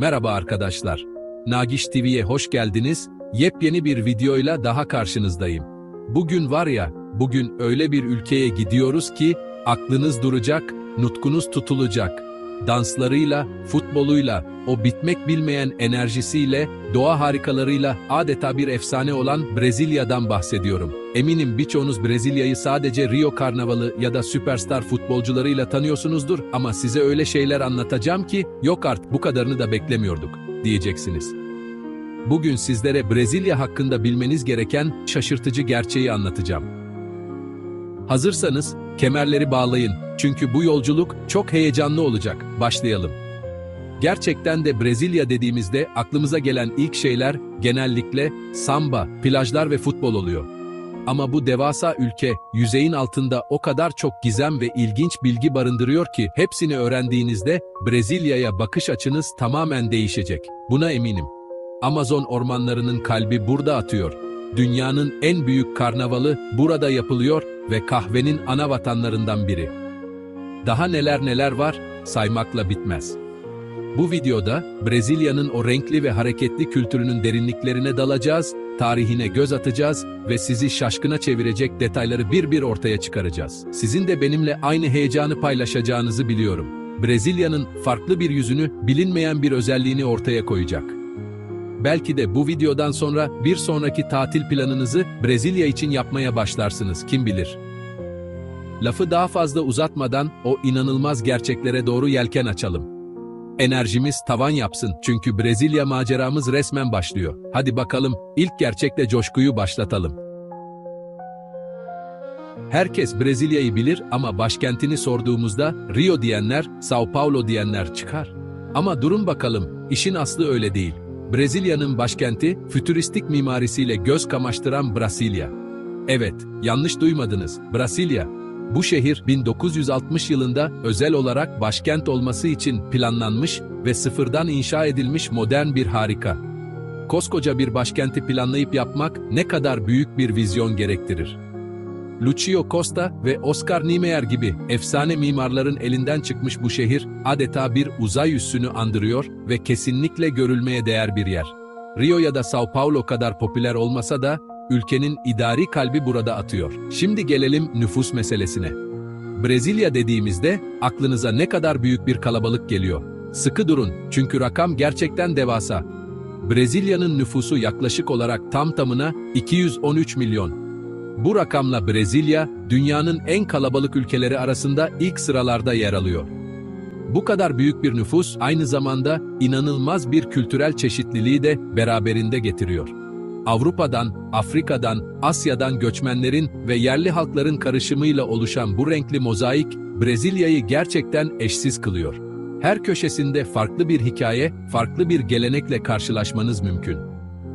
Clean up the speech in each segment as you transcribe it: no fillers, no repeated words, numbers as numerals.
Merhaba arkadaşlar. Nagiş TV'ye hoş geldiniz. Yepyeni bir videoyla daha karşınızdayım. Bugün var ya, bugün öyle bir ülkeye gidiyoruz ki aklınız duracak, nutkunuz tutulacak. Danslarıyla, futboluyla, o bitmek bilmeyen enerjisiyle, doğa harikalarıyla adeta bir efsane olan Brezilya'dan bahsediyorum. Eminim birçoğunuz Brezilya'yı sadece Rio Karnavalı ya da süperstar futbolcularıyla tanıyorsunuzdur ama size öyle şeyler anlatacağım ki yok artık bu kadarını da beklemiyorduk diyeceksiniz. Bugün sizlere Brezilya hakkında bilmeniz gereken şaşırtıcı gerçeği anlatacağım. Hazırsanız kemerleri bağlayın çünkü bu yolculuk çok heyecanlı olacak. Başlayalım. Gerçekten de Brezilya dediğimizde aklımıza gelen ilk şeyler genellikle samba, plajlar ve futbol oluyor. Ama bu devasa ülke yüzeyin altında o kadar çok gizem ve ilginç bilgi barındırıyor ki hepsini öğrendiğinizde Brezilya'ya bakış açınız tamamen değişecek. Buna eminim. Amazon ormanlarının kalbi burada atıyor. Dünyanın en büyük karnavalı burada yapılıyor ve kahvenin ana vatanlarından biri. Daha neler var, saymakla bitmez. Bu videoda Brezilya'nın o renkli ve hareketli kültürünün derinliklerine dalacağız, tarihine göz atacağız ve sizi şaşkına çevirecek detayları bir bir ortaya çıkaracağız. Sizin de benimle aynı heyecanı paylaşacağınızı biliyorum. Brezilya'nın farklı bir yüzünü, bilinmeyen bir özelliğini ortaya koyacak. Belki de bu videodan sonra bir sonraki tatil planınızı Brezilya için yapmaya başlarsınız, kim bilir. Lafı daha fazla uzatmadan o inanılmaz gerçeklere doğru yelken açalım. Enerjimiz tavan yapsın çünkü Brezilya maceramız resmen başlıyor. Hadi bakalım ilk gerçekle coşkuyu başlatalım. Herkes Brezilya'yı bilir ama başkentini sorduğumuzda Rio diyenler, São Paulo diyenler çıkar. Ama durun bakalım, işin aslı öyle değil. Brezilya'nın başkenti, fütüristik mimarisiyle göz kamaştıran Brasília. Evet, yanlış duymadınız, Brasília. Bu şehir 1960 yılında özel olarak başkent olması için planlanmış ve sıfırdan inşa edilmiş modern bir harika. Koskoca bir başkenti planlayıp yapmak ne kadar büyük bir vizyon gerektirir. Lúcio Costa ve Oscar Niemeyer gibi efsane mimarların elinden çıkmış bu şehir adeta bir uzay üssünü andırıyor ve kesinlikle görülmeye değer bir yer. Rio ya da São Paulo kadar popüler olmasa da ülkenin idari kalbi burada atıyor. Şimdi gelelim nüfus meselesine. Brezilya dediğimizde aklınıza ne kadar büyük bir kalabalık geliyor. Sıkı durun çünkü rakam gerçekten devasa. Brezilya'nın nüfusu yaklaşık olarak tamına 213 milyon. Bu rakamla Brezilya, dünyanın en kalabalık ülkeleri arasında ilk sıralarda yer alıyor. Bu kadar büyük bir nüfus aynı zamanda inanılmaz bir kültürel çeşitliliği de beraberinde getiriyor. Avrupa'dan, Afrika'dan, Asya'dan göçmenlerin ve yerli halkların karışımıyla oluşan bu renkli mozaik, Brezilya'yı gerçekten eşsiz kılıyor. Her köşesinde farklı bir hikaye, farklı bir gelenekle karşılaşmanız mümkün.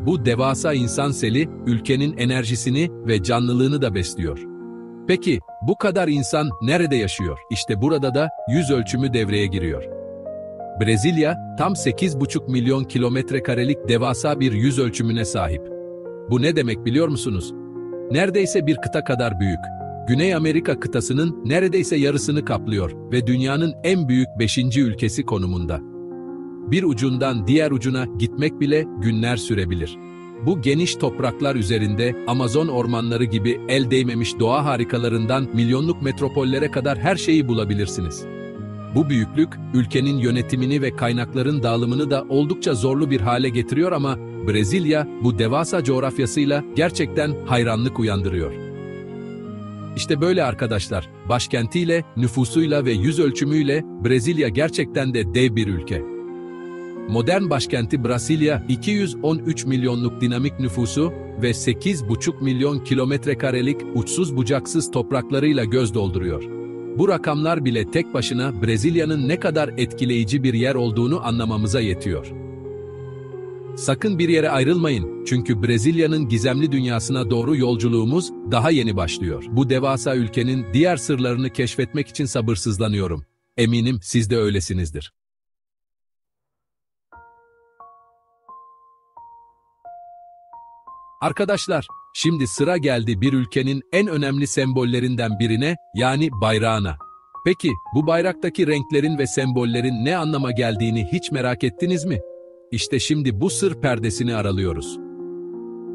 Bu devasa insan seli, ülkenin enerjisini ve canlılığını da besliyor. Peki, bu kadar insan nerede yaşıyor? İşte burada da yüz ölçümü devreye giriyor. Brezilya, tam 8,5 milyon kilometrekarelik devasa bir yüz ölçümüne sahip. Bu ne demek biliyor musunuz? Neredeyse bir kıta kadar büyük. Güney Amerika kıtasının neredeyse yarısını kaplıyor ve dünyanın en büyük 5. ülkesi konumunda. Bir ucundan diğer ucuna gitmek bile günler sürebilir. Bu geniş topraklar üzerinde Amazon ormanları gibi el değmemiş doğa harikalarından milyonluk metropollere kadar her şeyi bulabilirsiniz. Bu büyüklük, ülkenin yönetimini ve kaynakların dağılımını da oldukça zorlu bir hale getiriyor ama Brezilya, bu devasa coğrafyasıyla gerçekten hayranlık uyandırıyor. İşte böyle arkadaşlar, başkentiyle, nüfusuyla ve yüz ölçümüyle Brezilya gerçekten de dev bir ülke. Modern başkenti Brasília, 213 milyonluk dinamik nüfusu ve 8,5 milyon kilometrekarelik uçsuz bucaksız topraklarıyla göz dolduruyor. Bu rakamlar bile tek başına Brezilya'nın ne kadar etkileyici bir yer olduğunu anlamamıza yetiyor. Sakın bir yere ayrılmayın çünkü Brezilya'nın gizemli dünyasına doğru yolculuğumuz daha yeni başlıyor. Bu devasa ülkenin diğer sırlarını keşfetmek için sabırsızlanıyorum. Eminim siz de öylesinizdir. Arkadaşlar, şimdi sıra geldi bir ülkenin en önemli sembollerinden birine, yani bayrağına. Peki, bu bayraktaki renklerin ve sembollerin ne anlama geldiğini hiç merak ettiniz mi? İşte şimdi bu sır perdesini aralıyoruz.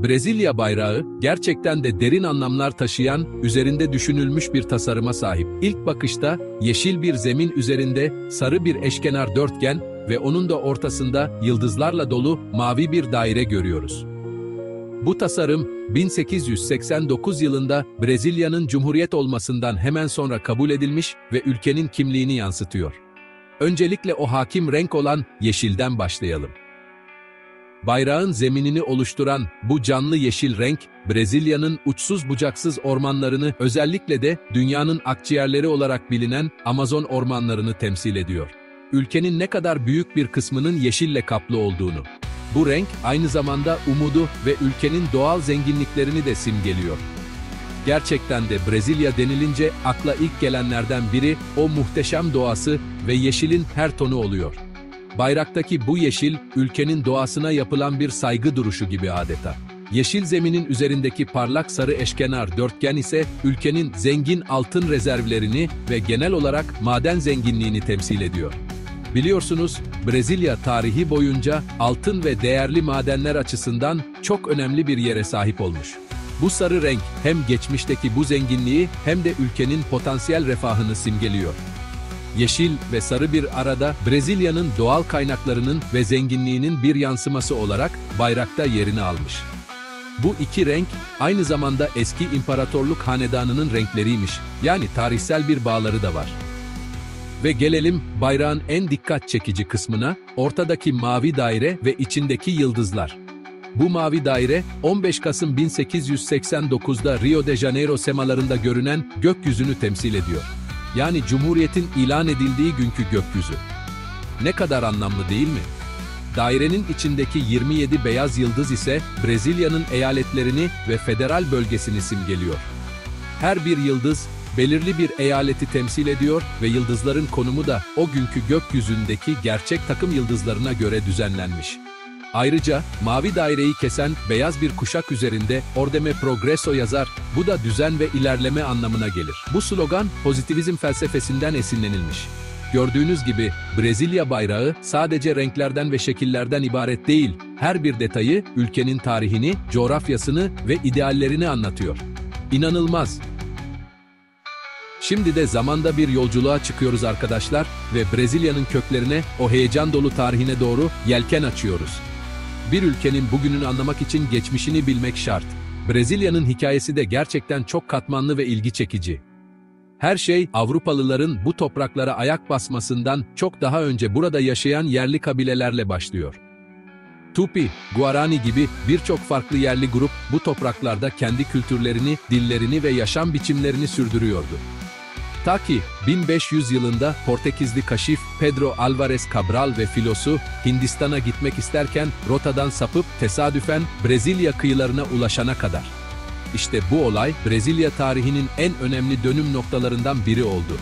Brezilya bayrağı, gerçekten de derin anlamlar taşıyan, üzerinde düşünülmüş bir tasarıma sahip. İlk bakışta, yeşil bir zemin üzerinde, sarı bir eşkenar dörtgen ve onun da ortasında yıldızlarla dolu mavi bir daire görüyoruz. Bu tasarım, 1889 yılında Brezilya'nın Cumhuriyet olmasından hemen sonra kabul edilmiş ve ülkenin kimliğini yansıtıyor. Öncelikle o hakim renk olan yeşilden başlayalım. Bayrağın zeminini oluşturan bu canlı yeşil renk, Brezilya'nın uçsuz bucaksız ormanlarını, özellikle de dünyanın akciğerleri olarak bilinen Amazon ormanlarını temsil ediyor. Ülkenin ne kadar büyük bir kısmının yeşille kaplı olduğunu. Bu renk aynı zamanda umudu ve ülkenin doğal zenginliklerini de simgeliyor. Gerçekten de Brezilya denilince akla ilk gelenlerden biri o muhteşem doğası ve yeşilin her tonu oluyor. Bayraktaki bu yeşil, ülkenin doğasına yapılan bir saygı duruşu gibi adeta. Yeşil zeminin üzerindeki parlak sarı eşkenar dörtgen ise ülkenin zengin altın rezervlerini ve genel olarak maden zenginliğini temsil ediyor. Biliyorsunuz, Brezilya tarihi boyunca altın ve değerli madenler açısından çok önemli bir yere sahip olmuş. Bu sarı renk hem geçmişteki bu zenginliği hem de ülkenin potansiyel refahını simgeliyor. Yeşil ve sarı bir arada Brezilya'nın doğal kaynaklarının ve zenginliğinin bir yansıması olarak bayrakta yerini almış. Bu iki renk aynı zamanda eski imparatorluk hanedanının renkleriymiş, yani tarihsel bir bağları da var. Ve gelelim bayrağın en dikkat çekici kısmına, ortadaki mavi daire ve içindeki yıldızlar. Bu mavi daire, 15 Kasım 1889'da Rio de Janeiro semalarında görünen gökyüzünü temsil ediyor. Yani Cumhuriyet'in ilan edildiği günkü gökyüzü. Ne kadar anlamlı değil mi? Dairenin içindeki 27 beyaz yıldız ise Brezilya'nın eyaletlerini ve federal bölgesini simgeliyor. Her bir yıldız, belirli bir eyaleti temsil ediyor ve yıldızların konumu da o günkü gökyüzündeki gerçek takım yıldızlarına göre düzenlenmiş. Ayrıca mavi daireyi kesen beyaz bir kuşak üzerinde Ordeme Progresso yazar, bu da düzen ve ilerleme anlamına gelir. Bu slogan pozitivizm felsefesinden esinlenilmiş. Gördüğünüz gibi Brezilya bayrağı sadece renklerden ve şekillerden ibaret değil, her bir detayı ülkenin tarihini, coğrafyasını ve ideallerini anlatıyor. İnanılmaz! Şimdi de zamanda bir yolculuğa çıkıyoruz arkadaşlar ve Brezilya'nın köklerine, o heyecan dolu tarihine doğru yelken açıyoruz. Bir ülkenin bugününü anlamak için geçmişini bilmek şart. Brezilya'nın hikayesi de gerçekten çok katmanlı ve ilgi çekici. Her şey Avrupalıların bu topraklara ayak basmasından çok daha önce burada yaşayan yerli kabilelerle başlıyor. Tupi, Guarani gibi birçok farklı yerli grup bu topraklarda kendi kültürlerini, dillerini ve yaşam biçimlerini sürdürüyordu. Ta ki 1500 yılında Portekizli kaşif Pedro Álvares Cabral ve filosu Hindistan'a gitmek isterken rotadan sapıp tesadüfen Brezilya kıyılarına ulaşana kadar. İşte bu olay Brezilya tarihinin en önemli dönüm noktalarından biri oldu.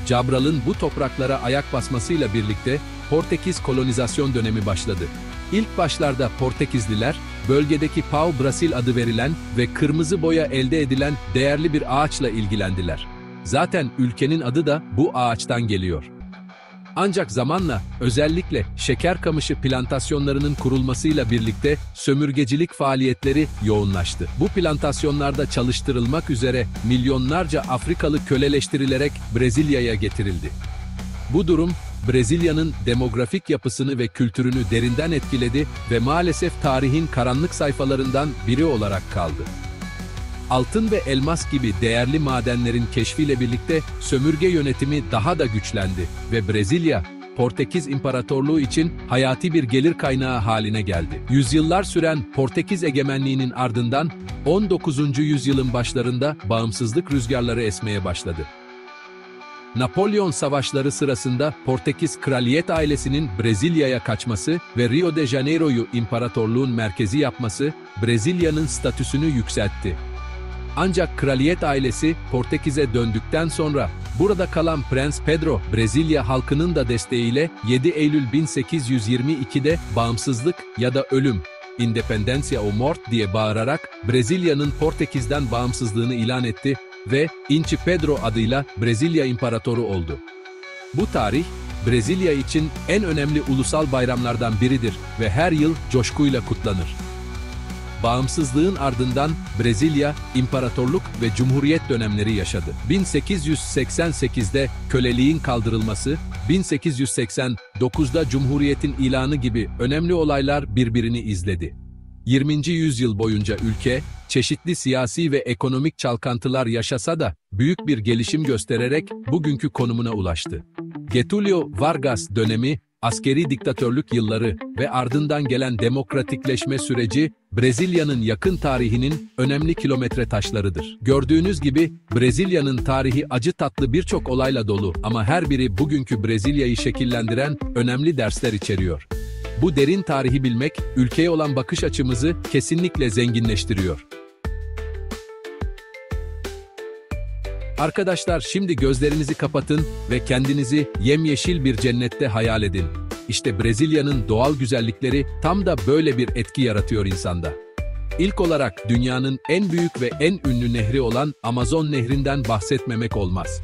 Cabral'ın bu topraklara ayak basmasıyla birlikte Portekiz kolonizasyon dönemi başladı. İlk başlarda Portekizliler, bölgedeki pau-brasil adı verilen ve kırmızı boya elde edilen değerli bir ağaçla ilgilendiler. Zaten ülkenin adı da bu ağaçtan geliyor. Ancak zamanla, özellikle şeker kamışı plantasyonlarının kurulmasıyla birlikte sömürgecilik faaliyetleri yoğunlaştı. Bu plantasyonlarda çalıştırılmak üzere milyonlarca Afrikalı köleleştirilerek Brezilya'ya getirildi. Bu durum, Brezilya'nın demografik yapısını ve kültürünü derinden etkiledi ve maalesef tarihin karanlık sayfalarından biri olarak kaldı. Altın ve elmas gibi değerli madenlerin keşfiyle birlikte sömürge yönetimi daha da güçlendi ve Brezilya, Portekiz İmparatorluğu için hayati bir gelir kaynağı haline geldi. Yüzyıllar süren Portekiz egemenliğinin ardından 19. yüzyılın başlarında bağımsızlık rüzgarları esmeye başladı. Napolyon savaşları sırasında Portekiz kraliyet ailesinin Brezilya'ya kaçması ve Rio de Janeiro'yu imparatorluğun merkezi yapması Brezilya'nın statüsünü yükseltti. Ancak kraliyet ailesi Portekiz'e döndükten sonra burada kalan Prens Pedro, Brezilya halkının da desteğiyle 7 Eylül 1822'de bağımsızlık ya da ölüm, Independencia ou Morte diye bağırarak Brezilya'nın Portekiz'den bağımsızlığını ilan etti ve Inci Pedro adıyla Brezilya İmparatoru oldu. Bu tarih, Brezilya için en önemli ulusal bayramlardan biridir ve her yıl coşkuyla kutlanır. Bağımsızlığın ardından Brezilya, imparatorluk ve cumhuriyet dönemleri yaşadı. 1888'de köleliğin kaldırılması, 1889'da cumhuriyetin ilanı gibi önemli olaylar birbirini izledi. 20. yüzyıl boyunca ülke, çeşitli siyasi ve ekonomik çalkantılar yaşasa da büyük bir gelişim göstererek bugünkü konumuna ulaştı. Getúlio Vargas dönemi, askeri diktatörlük yılları ve ardından gelen demokratikleşme süreci, Brezilya'nın yakın tarihinin önemli kilometre taşlarıdır. Gördüğünüz gibi, Brezilya'nın tarihi acı tatlı birçok olayla dolu ama her biri bugünkü Brezilya'yı şekillendiren önemli dersler içeriyor. Bu derin tarihi bilmek, ülkeye olan bakış açımızı kesinlikle zenginleştiriyor. Arkadaşlar, şimdi gözlerinizi kapatın ve kendinizi yemyeşil bir cennette hayal edin. İşte Brezilya'nın doğal güzellikleri tam da böyle bir etki yaratıyor insanda. İlk olarak dünyanın en büyük ve en ünlü nehri olan Amazon Nehri'nden bahsetmemek olmaz.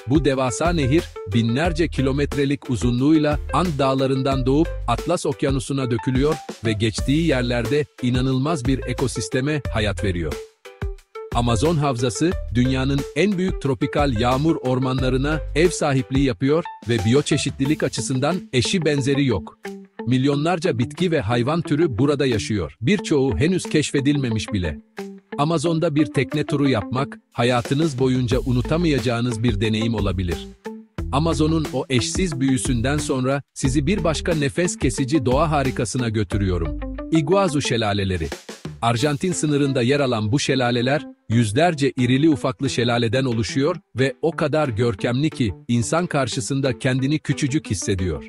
Bu devasa nehir, binlerce kilometrelik uzunluğuyla And Dağları'ndan doğup Atlas Okyanusu'na dökülüyor ve geçtiği yerlerde inanılmaz bir ekosisteme hayat veriyor. Amazon Havzası, dünyanın en büyük tropikal yağmur ormanlarına ev sahipliği yapıyor ve biyoçeşitlilik açısından eşi benzeri yok. Milyonlarca bitki ve hayvan türü burada yaşıyor. Birçoğu henüz keşfedilmemiş bile. Amazon'da bir tekne turu yapmak, hayatınız boyunca unutamayacağınız bir deneyim olabilir. Amazon'un o eşsiz büyüsünden sonra sizi bir başka nefes kesici doğa harikasına götürüyorum. Iguazu Şelaleleri. Arjantin sınırında yer alan bu şelaleler, yüzlerce irili ufaklı şelaleden oluşuyor ve o kadar görkemli ki insan karşısında kendini küçücük hissediyor.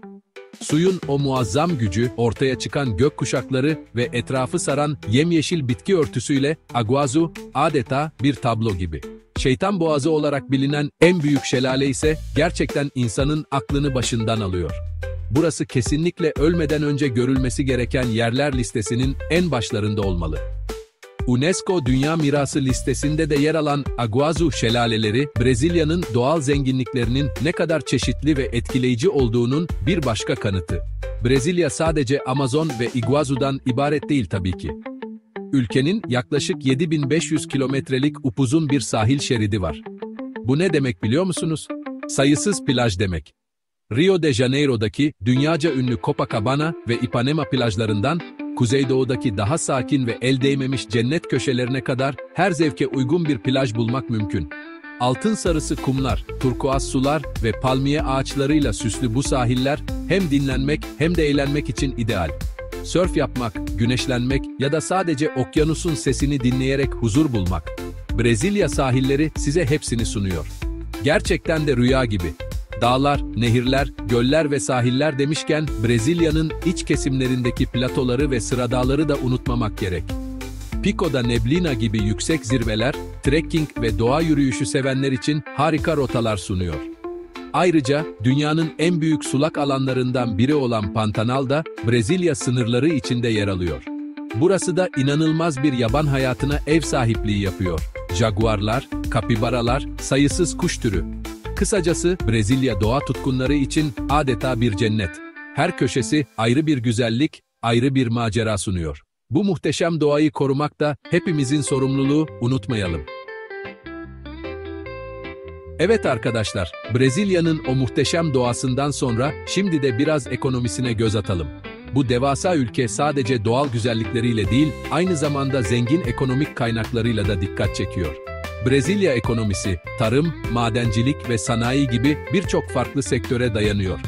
Suyun o muazzam gücü, ortaya çıkan gökkuşakları ve etrafı saran yemyeşil bitki örtüsüyle Iguazu adeta bir tablo gibi. Şeytan Boğazı olarak bilinen en büyük şelale ise gerçekten insanın aklını başından alıyor. Burası kesinlikle ölmeden önce görülmesi gereken yerler listesinin en başlarında olmalı. UNESCO Dünya Mirası listesinde de yer alan Iguazu şelaleleri, Brezilya'nın doğal zenginliklerinin ne kadar çeşitli ve etkileyici olduğunun bir başka kanıtı. Brezilya sadece Amazon ve Iguazu'dan ibaret değil tabii ki. Ülkenin yaklaşık 7500 kilometrelik upuzun bir sahil şeridi var. Bu ne demek biliyor musunuz? Sayısız plaj demek. Rio de Janeiro'daki dünyaca ünlü Copacabana ve Ipanema plajlarından, Kuzeydoğu'daki daha sakin ve el değmemiş cennet köşelerine kadar her zevke uygun bir plaj bulmak mümkün. Altın sarısı kumlar, turkuaz sular ve palmiye ağaçlarıyla süslü bu sahiller hem dinlenmek hem de eğlenmek için ideal. Sörf yapmak, güneşlenmek ya da sadece okyanusun sesini dinleyerek huzur bulmak. Brezilya sahilleri size hepsini sunuyor. Gerçekten de rüya gibi. Dağlar, nehirler, göller ve sahiller demişken Brezilya'nın iç kesimlerindeki platoları ve sıradağları da unutmamak gerek. Pico da Neblina gibi yüksek zirveler, trekking ve doğa yürüyüşü sevenler için harika rotalar sunuyor. Ayrıca dünyanın en büyük sulak alanlarından biri olan Pantanal da Brezilya sınırları içinde yer alıyor. Burası da inanılmaz bir yaban hayatına ev sahipliği yapıyor. Jaguarlar, kapibaralar, sayısız kuş türü. Kısacası Brezilya doğa tutkunları için adeta bir cennet. Her köşesi ayrı bir güzellik, ayrı bir macera sunuyor. Bu muhteşem doğayı korumak da hepimizin sorumluluğu, unutmayalım. Evet arkadaşlar, Brezilya'nın o muhteşem doğasından sonra şimdi de biraz ekonomisine göz atalım. Bu devasa ülke sadece doğal güzellikleriyle değil, aynı zamanda zengin ekonomik kaynaklarıyla da dikkat çekiyor. Brezilya ekonomisi, tarım, madencilik ve sanayi gibi birçok farklı sektöre dayanıyor.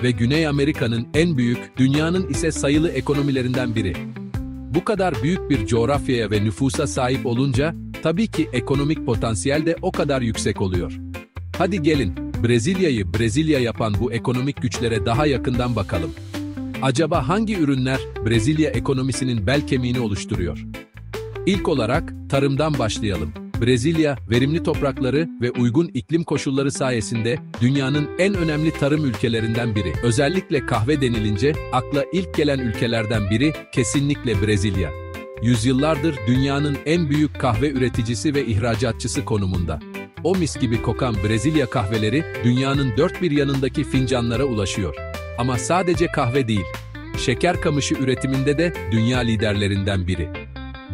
Ve Güney Amerika'nın en büyük, dünyanın ise sayılı ekonomilerinden biri. Bu kadar büyük bir coğrafyaya ve nüfusa sahip olunca, tabii ki ekonomik potansiyel de o kadar yüksek oluyor. Hadi gelin, Brezilya'yı Brezilya yapan bu ekonomik güçlere daha yakından bakalım. Acaba hangi ürünler Brezilya ekonomisinin bel kemiğini oluşturuyor? İlk olarak tarımdan başlayalım. Brezilya, verimli toprakları ve uygun iklim koşulları sayesinde dünyanın en önemli tarım ülkelerinden biri. Özellikle kahve denilince akla ilk gelen ülkelerden biri kesinlikle Brezilya. Yüzyıllardır dünyanın en büyük kahve üreticisi ve ihracatçısı konumunda. o mis gibi kokan Brezilya kahveleri dünyanın dört bir yanındaki fincanlara ulaşıyor. Ama sadece kahve değil, şeker kamışı üretiminde de dünya liderlerinden biri.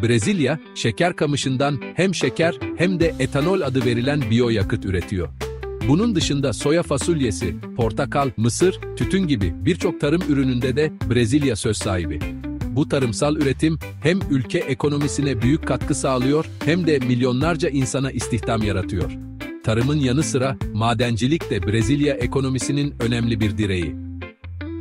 Brezilya, şeker kamışından hem şeker hem de etanol adı verilen biyoyakıt üretiyor. Bunun dışında soya fasulyesi, portakal, mısır, tütün gibi birçok tarım ürününde de Brezilya söz sahibi. Bu tarımsal üretim hem ülke ekonomisine büyük katkı sağlıyor hem de milyonlarca insana istihdam yaratıyor. Tarımın yanı sıra madencilik de Brezilya ekonomisinin önemli bir direği.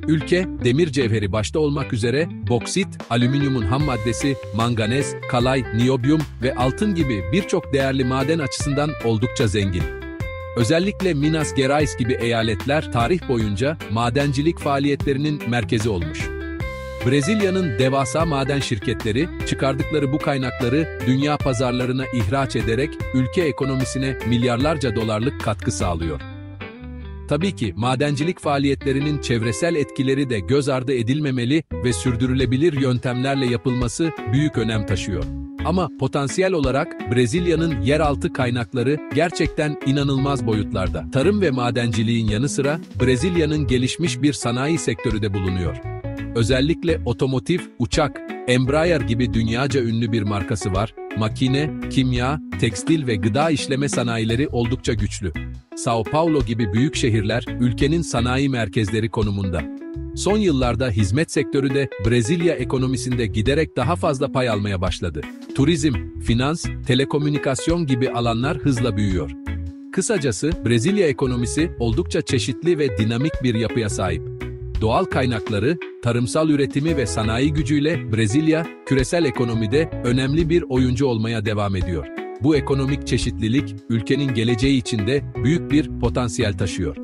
Ülke, demir cevheri başta olmak üzere boksit, alüminyumun ham maddesi, manganez, kalay, niyobyum ve altın gibi birçok değerli maden açısından oldukça zengin. Özellikle Minas Gerais gibi eyaletler tarih boyunca madencilik faaliyetlerinin merkezi olmuş. Brezilya'nın devasa maden şirketleri, çıkardıkları bu kaynakları dünya pazarlarına ihraç ederek ülke ekonomisine milyarlarca dolarlık katkı sağlıyor. Tabii ki madencilik faaliyetlerinin çevresel etkileri de göz ardı edilmemeli ve sürdürülebilir yöntemlerle yapılması büyük önem taşıyor. Ama potansiyel olarak Brezilya'nın yeraltı kaynakları gerçekten inanılmaz boyutlarda. Tarım ve madenciliğin yanı sıra Brezilya'nın gelişmiş bir sanayi sektörü de bulunuyor. Özellikle otomotiv, uçak, Embraer gibi dünyaca ünlü bir markası var. Makine, kimya, tekstil ve gıda işleme sanayileri oldukça güçlü. São Paulo gibi büyük şehirler ülkenin sanayi merkezleri konumunda. Son yıllarda hizmet sektörü de Brezilya ekonomisinde giderek daha fazla pay almaya başladı. Turizm, finans, telekomünikasyon gibi alanlar hızla büyüyor. Kısacası Brezilya ekonomisi oldukça çeşitli ve dinamik bir yapıya sahip. Doğal kaynakları, tarımsal üretimi ve sanayi gücüyle Brezilya, küresel ekonomide önemli bir oyuncu olmaya devam ediyor. Bu ekonomik çeşitlilik, ülkenin geleceği için de büyük bir potansiyel taşıyor.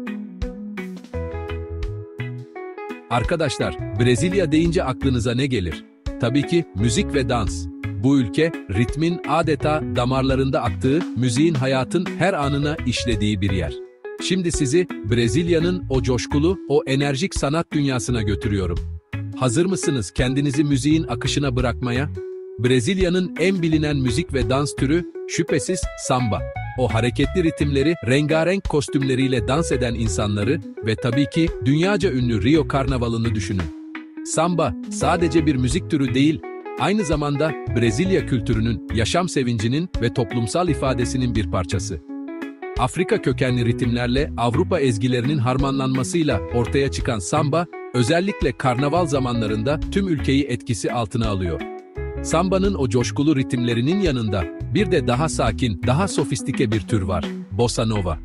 Arkadaşlar, Brezilya deyince aklınıza ne gelir? Tabii ki müzik ve dans. Bu ülke, ritmin adeta damarlarında aktığı, müziğin hayatın her anına işlediği bir yer. Şimdi sizi Brezilya'nın o coşkulu, o enerjik sanat dünyasına götürüyorum. Hazır mısınız kendinizi müziğin akışına bırakmaya? Brezilya'nın en bilinen müzik ve dans türü şüphesiz samba. O hareketli ritimleri, rengarenk kostümleriyle dans eden insanları ve tabii ki dünyaca ünlü Rio Karnavalı'nı düşünün. Samba sadece bir müzik türü değil, aynı zamanda Brezilya kültürünün, yaşam sevincinin ve toplumsal ifadesinin bir parçası. Afrika kökenli ritimlerle Avrupa ezgilerinin harmanlanmasıyla ortaya çıkan samba, özellikle karnaval zamanlarında tüm ülkeyi etkisi altına alıyor. Samba'nın o coşkulu ritimlerinin yanında bir de daha sakin, daha sofistike bir tür var, Bossa Nova.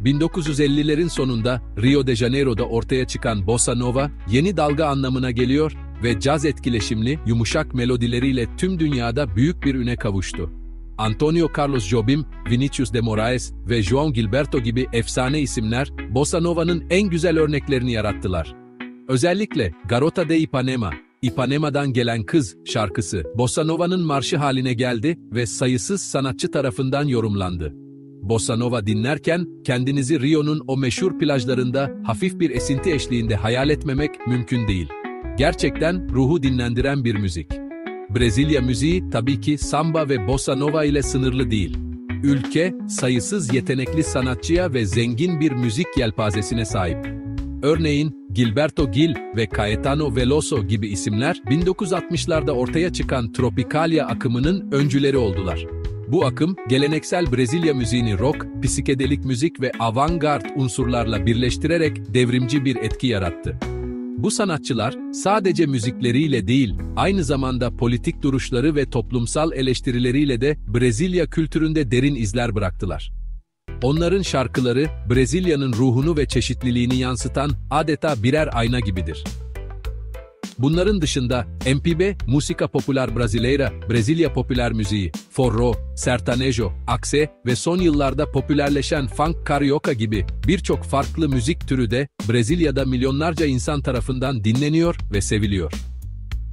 1950'lerin sonunda Rio de Janeiro'da ortaya çıkan Bossa Nova, yeni dalga anlamına geliyor ve caz etkileşimli, yumuşak melodileriyle tüm dünyada büyük bir üne kavuştu. Antonio Carlos Jobim, Vinícius de Moraes ve João Gilberto gibi efsane isimler, Bossa Nova'nın en güzel örneklerini yarattılar. Özellikle Garota de Ipanema, İpanema'dan gelen kız şarkısı, Bossa Nova'nın marşı haline geldi ve sayısız sanatçı tarafından yorumlandı. Bossa Nova dinlerken, kendinizi Rio'nun o meşhur plajlarında hafif bir esinti eşliğinde hayal etmemek mümkün değil. Gerçekten ruhu dinlendiren bir müzik. Brezilya müziği tabii ki samba ve bossa nova ile sınırlı değil. Ülke, sayısız yetenekli sanatçıya ve zengin bir müzik yelpazesine sahip. Örneğin, Gilberto Gil ve Caetano Veloso gibi isimler 1960'larda ortaya çıkan Tropicalia akımının öncüleri oldular. Bu akım, geleneksel Brezilya müziğini rock, psikedelik müzik ve avantgard unsurlarla birleştirerek devrimci bir etki yarattı. Bu sanatçılar, sadece müzikleriyle değil, aynı zamanda politik duruşları ve toplumsal eleştirileriyle de Brezilya kültüründe derin izler bıraktılar. Onların şarkıları, Brezilya'nın ruhunu ve çeşitliliğini yansıtan adeta birer ayna gibidir. Bunların dışında MPB, Música Popular Brasileira, Brezilya popüler müziği, forró, sertanejo, akse ve son yıllarda popülerleşen funk carioca gibi birçok farklı müzik türü de Brezilya'da milyonlarca insan tarafından dinleniyor ve seviliyor.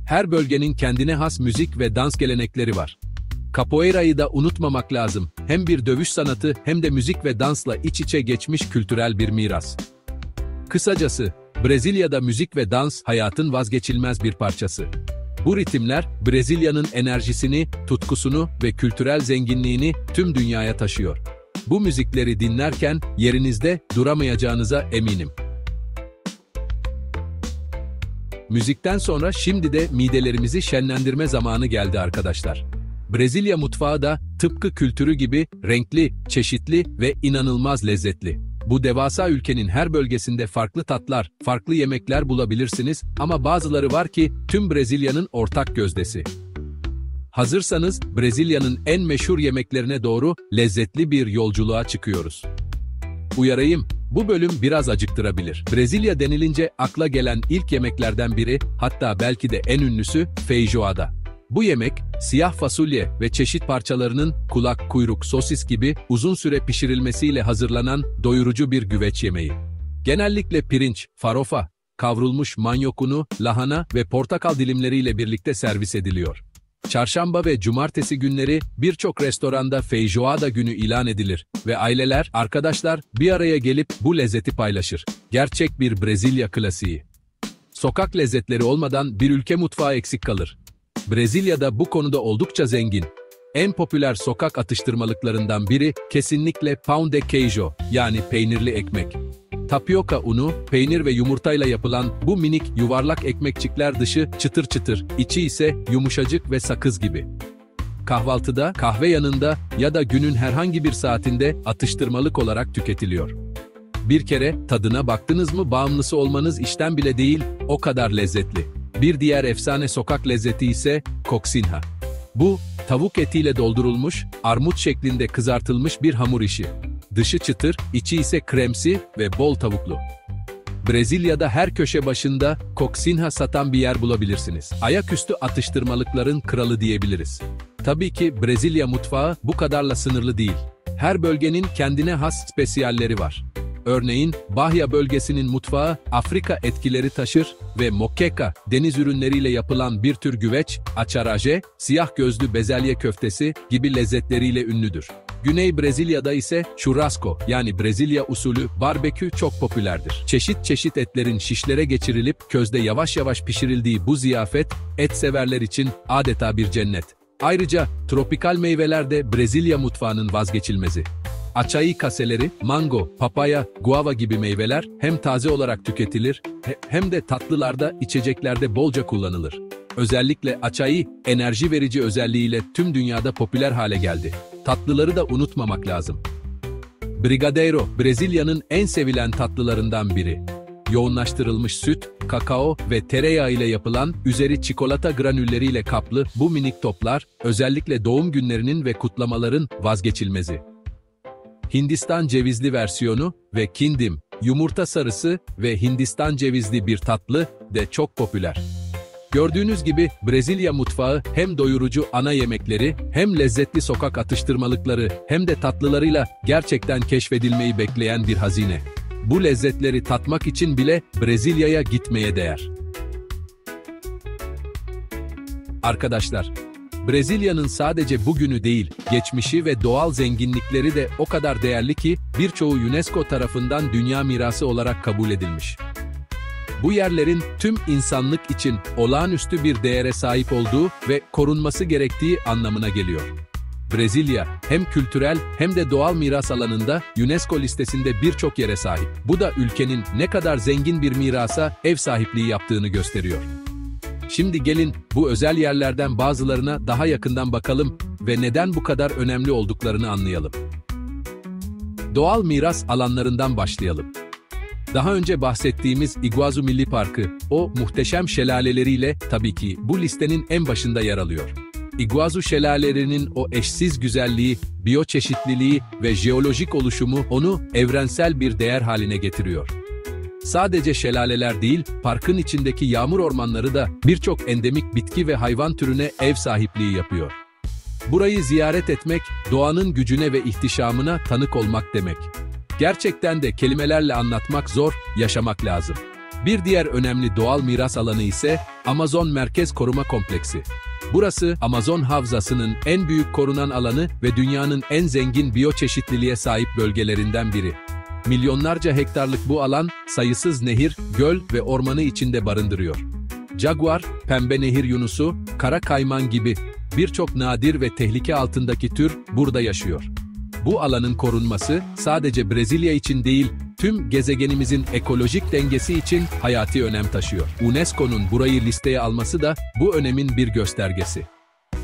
Her bölgenin kendine has müzik ve dans gelenekleri var. Capoeira'yı da unutmamak lazım. Hem bir dövüş sanatı hem de müzik ve dansla iç içe geçmiş kültürel bir miras. Kısacası, Brezilya'da müzik ve dans hayatın vazgeçilmez bir parçası. Bu ritimler, Brezilya'nın enerjisini, tutkusunu ve kültürel zenginliğini tüm dünyaya taşıyor. Bu müzikleri dinlerken yerinizde duramayacağınıza eminim. Müzikten sonra şimdi de midelerimizi şenlendirme zamanı geldi arkadaşlar. Brezilya mutfağı da tıpkı kültürü gibi renkli, çeşitli ve inanılmaz lezzetli. Bu devasa ülkenin her bölgesinde farklı tatlar, farklı yemekler bulabilirsiniz ama bazıları var ki tüm Brezilya'nın ortak gözdesi. Hazırsanız Brezilya'nın en meşhur yemeklerine doğru lezzetli bir yolculuğa çıkıyoruz. Uyarayım, bu bölüm biraz acıktırabilir. Brezilya denilince akla gelen ilk yemeklerden biri, hatta belki de en ünlüsü feijoada. Bu yemek, siyah fasulye ve çeşit parçalarının kulak, kuyruk, sosis gibi uzun süre pişirilmesiyle hazırlanan doyurucu bir güveç yemeği. Genellikle pirinç, farofa, kavrulmuş manyok unu, lahana ve portakal dilimleriyle birlikte servis ediliyor. Çarşamba ve cumartesi günleri birçok restoranda feijoada günü ilan edilir ve aileler, arkadaşlar bir araya gelip bu lezzeti paylaşır. Gerçek bir Brezilya klasiği. Sokak lezzetleri olmadan bir ülke mutfağı eksik kalır. Brezilya'da bu konuda oldukça zengin. En popüler sokak atıştırmalıklarından biri kesinlikle pão de queijo, yani peynirli ekmek. Tapioka unu, peynir ve yumurtayla yapılan bu minik yuvarlak ekmekçikler dışı çıtır çıtır, içi ise yumuşacık ve sakız gibi. Kahvaltıda, kahve yanında ya da günün herhangi bir saatinde atıştırmalık olarak tüketiliyor. Bir kere tadına baktınız mı bağımlısı olmanız işten bile değil, o kadar lezzetli. Bir diğer efsane sokak lezzeti ise coxinha. Bu, tavuk etiyle doldurulmuş, armut şeklinde kızartılmış bir hamur işi. Dışı çıtır, içi ise kremsi ve bol tavuklu. Brezilya'da her köşe başında coxinha satan bir yer bulabilirsiniz. Ayaküstü atıştırmalıkların kralı diyebiliriz. Tabii ki Brezilya mutfağı bu kadarla sınırlı değil. Her bölgenin kendine has spesiyalleri var. Örneğin, Bahia bölgesinin mutfağı Afrika etkileri taşır ve moqueca, deniz ürünleriyle yapılan bir tür güveç, acarajé, siyah gözlü bezelye köftesi gibi lezzetleriyle ünlüdür. Güney Brezilya'da ise churrasco, yani Brezilya usulü barbekü çok popülerdir. Çeşit çeşit etlerin şişlere geçirilip közde yavaş yavaş pişirildiği bu ziyafet, et severler için adeta bir cennet. Ayrıca tropikal meyveler de Brezilya mutfağının vazgeçilmezi. Açaí kaseleri, mango, papaya, guava gibi meyveler hem taze olarak tüketilir hem de tatlılarda, içeceklerde bolca kullanılır. Özellikle açaí, enerji verici özelliğiyle tüm dünyada popüler hale geldi. Tatlıları da unutmamak lazım. Brigadeiro, Brezilya'nın en sevilen tatlılarından biri. Yoğunlaştırılmış süt, kakao ve tereyağı ile yapılan, üzeri çikolata granülleriyle kaplı bu minik toplar, özellikle doğum günlerinin ve kutlamaların vazgeçilmezi. Hindistan cevizli versiyonu ve kindim, yumurta sarısı ve Hindistan cevizli bir tatlı de çok popüler. Gördüğünüz gibi Brezilya mutfağı hem doyurucu ana yemekleri, hem lezzetli sokak atıştırmalıkları, hem de tatlılarıyla gerçekten keşfedilmeyi bekleyen bir hazine. Bu lezzetleri tatmak için bile Brezilya'ya gitmeye değer. Arkadaşlar, Brezilya'nın sadece bugünü değil, geçmişi ve doğal zenginlikleri de o kadar değerli ki birçoğu UNESCO tarafından dünya mirası olarak kabul edilmiş. Bu yerlerin tüm insanlık için olağanüstü bir değere sahip olduğu ve korunması gerektiği anlamına geliyor. Brezilya, hem kültürel hem de doğal miras alanında UNESCO listesinde birçok yere sahip. Bu da ülkenin ne kadar zengin bir mirasa ev sahipliği yaptığını gösteriyor. Şimdi gelin bu özel yerlerden bazılarına daha yakından bakalım ve neden bu kadar önemli olduklarını anlayalım. Doğal miras alanlarından başlayalım. Daha önce bahsettiğimiz Iguazu Milli Parkı, o muhteşem şelaleleriyle tabii ki bu listenin en başında yer alıyor. Iguazu şelalelerinin o eşsiz güzelliği, biyoçeşitliliği ve jeolojik oluşumu onu evrensel bir değer haline getiriyor. Sadece şelaleler değil, parkın içindeki yağmur ormanları da birçok endemik bitki ve hayvan türüne ev sahipliği yapıyor. Burayı ziyaret etmek, doğanın gücüne ve ihtişamına tanık olmak demek. Gerçekten de kelimelerle anlatmak zor, yaşamak lazım. Bir diğer önemli doğal miras alanı ise Amazon Merkez Koruma Kompleksi. Burası Amazon Havzası'nın en büyük korunan alanı ve dünyanın en zengin biyoçeşitliliğe sahip bölgelerinden biri. Milyonlarca hektarlık bu alan, sayısız nehir, göl ve ormanı içinde barındırıyor. Jaguar, pembe nehir yunusu, kara kayman gibi birçok nadir ve tehlike altındaki tür burada yaşıyor. Bu alanın korunması sadece Brezilya için değil, tüm gezegenimizin ekolojik dengesi için hayati önem taşıyor. UNESCO'nun burayı listeye alması da bu önemin bir göstergesi.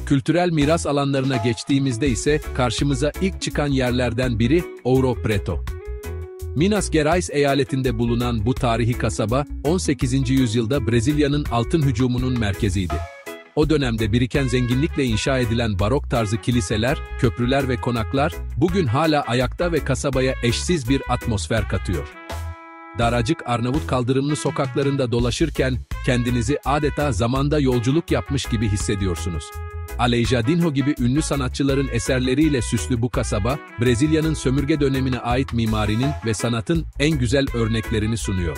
Kültürel miras alanlarına geçtiğimizde ise karşımıza ilk çıkan yerlerden biri Ouro Preto. Minas Gerais eyaletinde bulunan bu tarihi kasaba, 18. yüzyılda Brezilya'nın altın hücumunun merkeziydi. O dönemde biriken zenginlikle inşa edilen barok tarzı kiliseler, köprüler ve konaklar, bugün hala ayakta ve kasabaya eşsiz bir atmosfer katıyor. Daracık Arnavut kaldırımlı sokaklarında dolaşırken, kendinizi adeta zamanda yolculuk yapmış gibi hissediyorsunuz. Aleijadinho gibi ünlü sanatçıların eserleriyle süslü bu kasaba, Brezilya'nın sömürge dönemine ait mimarinin ve sanatın en güzel örneklerini sunuyor.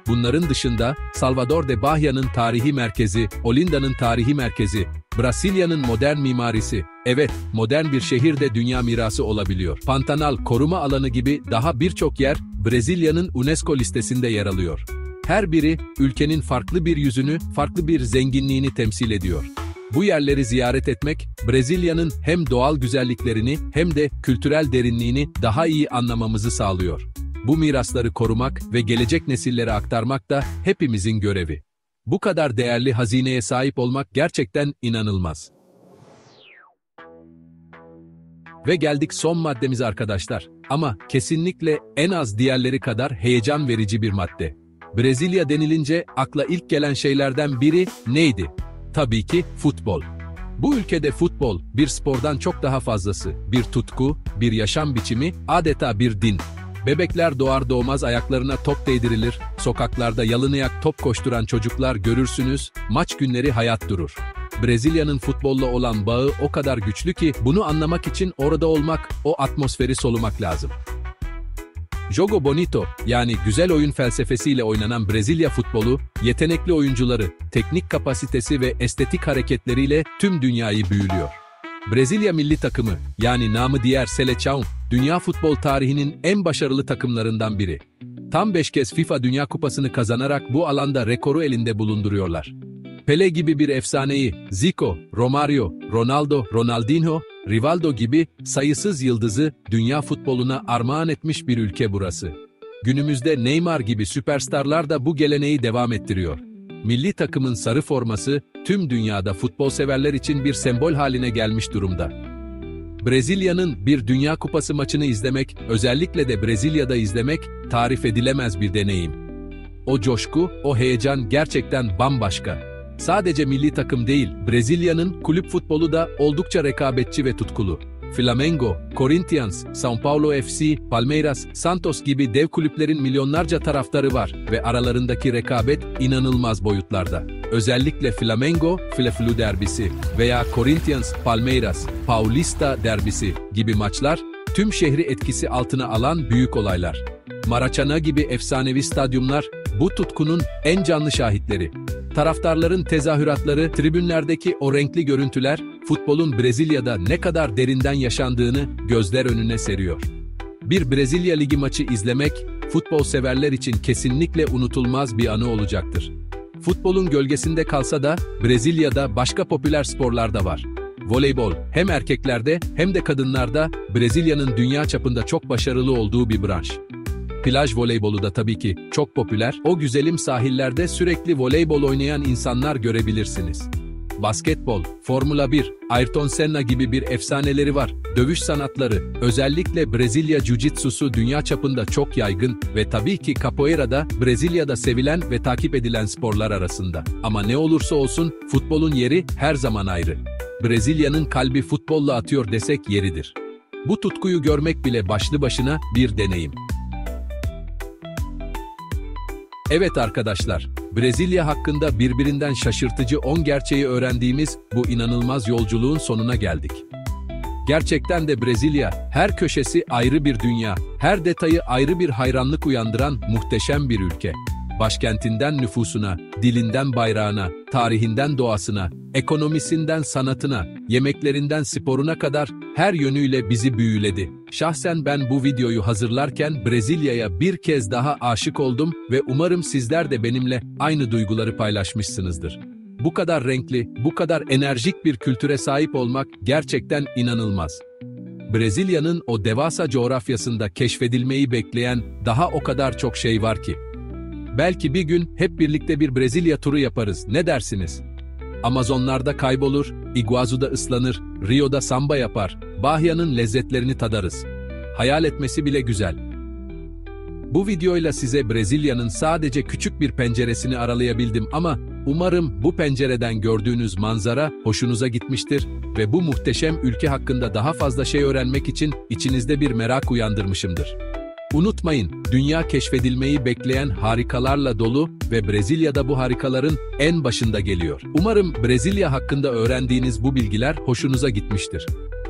Bunların dışında, Salvador de Bahia'nın tarihi merkezi, Olinda'nın tarihi merkezi, Brasilya'nın modern mimarisi, evet, modern bir şehir de dünya mirası olabiliyor. Pantanal Koruma Alanı gibi daha birçok yer, Brezilya'nın UNESCO listesinde yer alıyor. Her biri, ülkenin farklı bir yüzünü, farklı bir zenginliğini temsil ediyor. Bu yerleri ziyaret etmek, Brezilya'nın hem doğal güzelliklerini hem de kültürel derinliğini daha iyi anlamamızı sağlıyor. Bu mirasları korumak ve gelecek nesillere aktarmak da hepimizin görevi. Bu kadar değerli hazineye sahip olmak gerçekten inanılmaz. Ve geldik son maddemize arkadaşlar. Ama kesinlikle en az diğerleri kadar heyecan verici bir madde. Brezilya denilince akla ilk gelen şeylerden biri neydi? Tabii ki futbol. Bu ülkede futbol, bir spordan çok daha fazlası, bir tutku, bir yaşam biçimi, adeta bir din. Bebekler doğar doğmaz ayaklarına top değdirilir, sokaklarda yalınayak top koşturan çocuklar görürsünüz, maç günleri hayat durur. Brezilya'nın futbolla olan bağı o kadar güçlü ki bunu anlamak için orada olmak, o atmosferi solumak lazım. Jogo Bonito, yani güzel oyun felsefesiyle oynanan Brezilya futbolu, yetenekli oyuncuları, teknik kapasitesi ve estetik hareketleriyle tüm dünyayı büyülüyor. Brezilya milli takımı, yani namı diğer Seleção, dünya futbol tarihinin en başarılı takımlarından biri. Tam 5 kez FIFA Dünya Kupası'nı kazanarak bu alanda rekoru elinde bulunduruyorlar. Pelé gibi bir efsaneyi, Zico, Romario, Ronaldo, Ronaldinho, Rivaldo gibi sayısız yıldızı dünya futboluna armağan etmiş bir ülke burası. Günümüzde Neymar gibi süperstarlar da bu geleneği devam ettiriyor. Milli takımın sarı forması tüm dünyada futbol severler için bir sembol haline gelmiş durumda. Brezilya'nın bir Dünya Kupası maçını izlemek, özellikle de Brezilya'da izlemek, tarif edilemez bir deneyim. O coşku, o heyecan gerçekten bambaşka. Sadece milli takım değil, Brezilya'nın kulüp futbolu da oldukça rekabetçi ve tutkulu. Flamengo, Corinthians, São Paulo FC, Palmeiras, Santos gibi dev kulüplerin milyonlarca taraftarı var ve aralarındaki rekabet inanılmaz boyutlarda. Özellikle Flamengo, Fla-Flu derbisi veya Corinthians, Palmeiras, Paulista derbisi gibi maçlar tüm şehri etkisi altına alan büyük olaylar. Maracanã gibi efsanevi stadyumlar bu tutkunun en canlı şahitleri. Taraftarların tezahüratları, tribünlerdeki o renkli görüntüler, futbolun Brezilya'da ne kadar derinden yaşandığını gözler önüne seriyor. Bir Brezilya Ligi maçı izlemek, futbol severler için kesinlikle unutulmaz bir anı olacaktır. Futbolun gölgesinde kalsa da, Brezilya'da başka popüler sporlar da var. Voleybol, hem erkeklerde hem de kadınlarda Brezilya'nın dünya çapında çok başarılı olduğu bir branş. Plaj voleybolu da tabii ki çok popüler. O güzelim sahillerde sürekli voleybol oynayan insanlar görebilirsiniz. Basketbol, Formula 1, Ayrton Senna gibi bir efsaneleri var. Dövüş sanatları, özellikle Brezilya Jiu-Jitsu'su dünya çapında çok yaygın ve tabii ki Capoeira da Brezilya'da sevilen ve takip edilen sporlar arasında. Ama ne olursa olsun futbolun yeri her zaman ayrı. Brezilya'nın kalbi futbolla atıyor desek yeridir. Bu tutkuyu görmek bile başlı başına bir deneyim. Evet arkadaşlar, Brezilya hakkında birbirinden şaşırtıcı 10 gerçeği öğrendiğimiz bu inanılmaz yolculuğun sonuna geldik. Gerçekten de Brezilya, her köşesi ayrı bir dünya, her detayı ayrı bir hayranlık uyandıran muhteşem bir ülke. Başkentinden nüfusuna, dilinden bayrağına, tarihinden doğasına, ekonomisinden sanatına, yemeklerinden sporuna kadar her yönüyle bizi büyüledi. Şahsen ben bu videoyu hazırlarken Brezilya'ya bir kez daha aşık oldum ve umarım sizler de benimle aynı duyguları paylaşmışsınızdır. Bu kadar renkli, bu kadar enerjik bir kültüre sahip olmak gerçekten inanılmaz. Brezilya'nın o devasa coğrafyasında keşfedilmeyi bekleyen daha o kadar çok şey var ki. Belki bir gün hep birlikte bir Brezilya turu yaparız, ne dersiniz? Amazonlarda kaybolur, Iguazu'da ıslanır, Rio'da samba yapar, Bahia'nın lezzetlerini tadarız. Hayal etmesi bile güzel. Bu videoyla size Brezilya'nın sadece küçük bir penceresini aralayabildim ama umarım bu pencereden gördüğünüz manzara hoşunuza gitmiştir ve bu muhteşem ülke hakkında daha fazla şey öğrenmek için içinizde bir merak uyandırmışımdır. Unutmayın, dünya keşfedilmeyi bekleyen harikalarla dolu ve Brezilya'da bu harikaların en başında geliyor. Umarım Brezilya hakkında öğrendiğiniz bu bilgiler hoşunuza gitmiştir.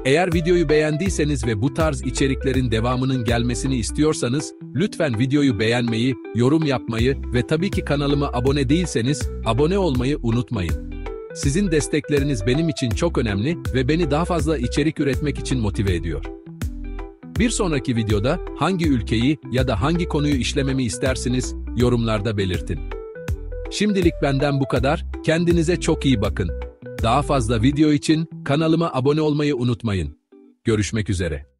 Eğer videoyu beğendiyseniz ve bu tarz içeriklerin devamının gelmesini istiyorsanız, lütfen videoyu beğenmeyi, yorum yapmayı ve tabii ki kanalıma abone değilseniz, abone olmayı unutmayın. Sizin destekleriniz benim için çok önemli ve beni daha fazla içerik üretmek için motive ediyor. Bir sonraki videoda hangi ülkeyi ya da hangi konuyu işlememi istersiniz, yorumlarda belirtin. Şimdilik benden bu kadar, kendinize çok iyi bakın. Daha fazla video için kanalıma abone olmayı unutmayın. Görüşmek üzere.